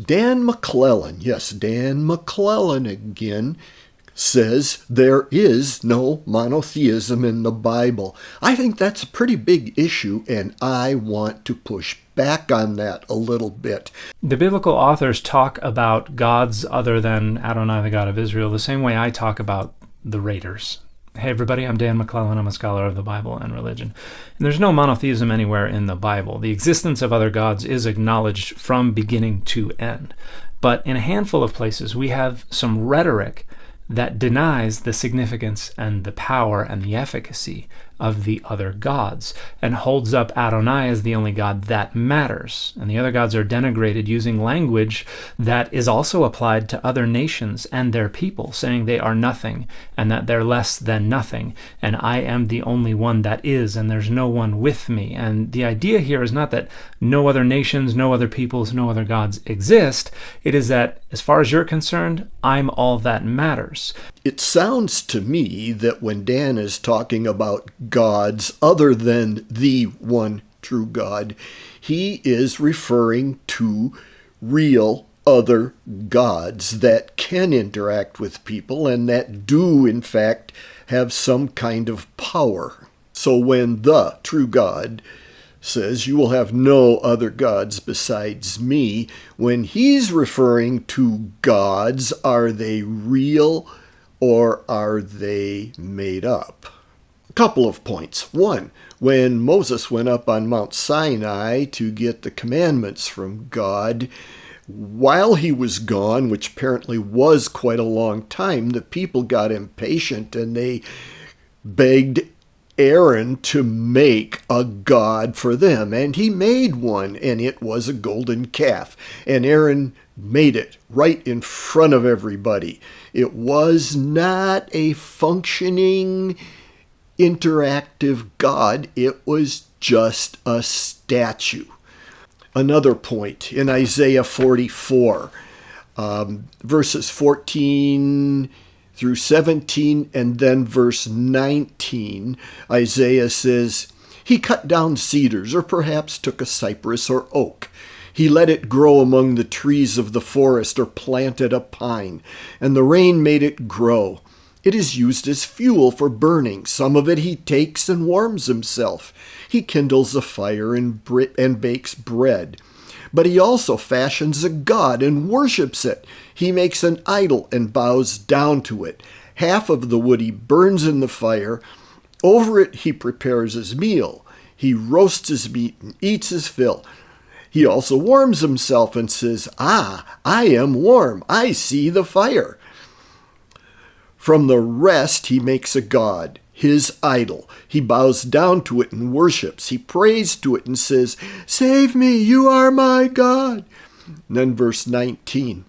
Dan McClellan, yes, Dan McClellan again, says there is no monotheism in the Bible. I think that's a pretty big issue, and I want to push back on that a little bit. The biblical authors talk about gods other than Adonai, the God of Israel, the same way I talk about the Raiders. Hey everybody, I'm Dan McClellan. I'm a scholar of the Bible and religion. And there's no monotheism anywhere in the Bible. The existence of other gods is acknowledged from beginning to end. But in a handful of places, we have some rhetoric that denies the significance and the power and the efficacy of the other gods and holds up Adonai as the only God that matters. And the other gods are denigrated using language that is also applied to other nations and their people, saying they are nothing and that they're less than nothing, and I am the only one that is, and there's no one with me. And the idea here is not that no other nations, no other peoples, no other gods exist. It is that, as far as you're concerned, I'm all that matters. It sounds to me that when Dan is talking about gods other than the one true God, he is referring to real other gods that can interact with people and that do, in fact, have some kind of power. So when the true God says, "You will have no other gods besides me," when he's referring to gods, are they real or are they made up? A couple of points. One, when Moses went up on Mount Sinai to get the commandments from God, while he was gone, which apparently was quite a long time, the people got impatient and they begged Aaron to make a god for them. And he made one, and it was a golden calf. And Aaron made it right in front of everybody. It was not a functioning, interactive god. It was just a statue. Another point, in Isaiah 44, verses 14 through 17, and then verse 19, Isaiah says, "He cut down cedars, or perhaps took a cypress or oak. He let it grow among the trees of the forest, or planted a pine, and the rain made it grow. It is used as fuel for burning. Some of it he takes and warms himself. He kindles a fire and bakes bread. But he also fashions a god and worships it. He makes an idol and bows down to it. Half of the wood he burns in the fire. Over it he prepares his meal. He roasts his meat and eats his fill. He also warms himself and says, 'Ah, I am warm. I see the fire.' From the rest he makes a god, his idol. He bows down to it and worships. He prays to it and says, 'Save me, you are my God.'" And then verse 19.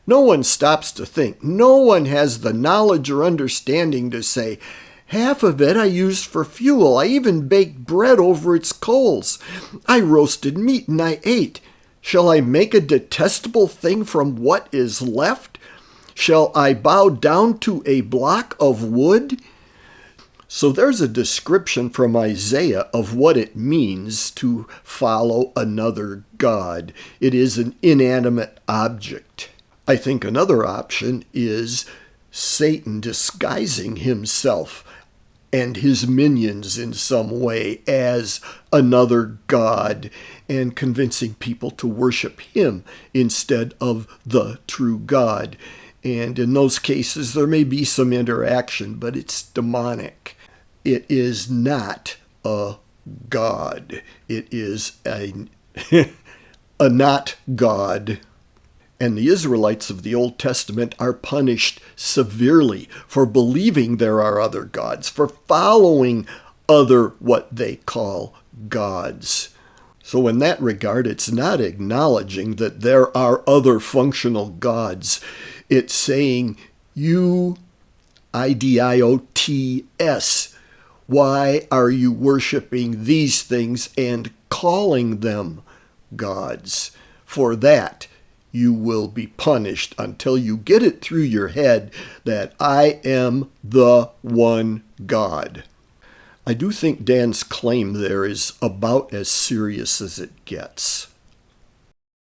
No one stops to think. No one has the knowledge or understanding to say, "Half of it I used for fuel. I even baked bread over its coals. I roasted meat and I ate. Shall I make a detestable thing from what is left? Shall I bow down to a block of wood?" So there's a description from Isaiah of what it means to follow another god. It is an inanimate object. I think another option is Satan disguising himself and his minions in some way as another god and convincing people to worship him instead of the true God. And in those cases, there may be some interaction, but it's demonic. It is not a god. It is a not God. And the Israelites of the Old Testament are punished severely for believing there are other gods, for following other what they call gods. So in that regard, it's not acknowledging that there are other functional gods. It's saying, you, idiots, why are you worshiping these things and calling them gods? For that, you will be punished until you get it through your head that I am the one God. I do think Dan's claim there is about as serious as it gets.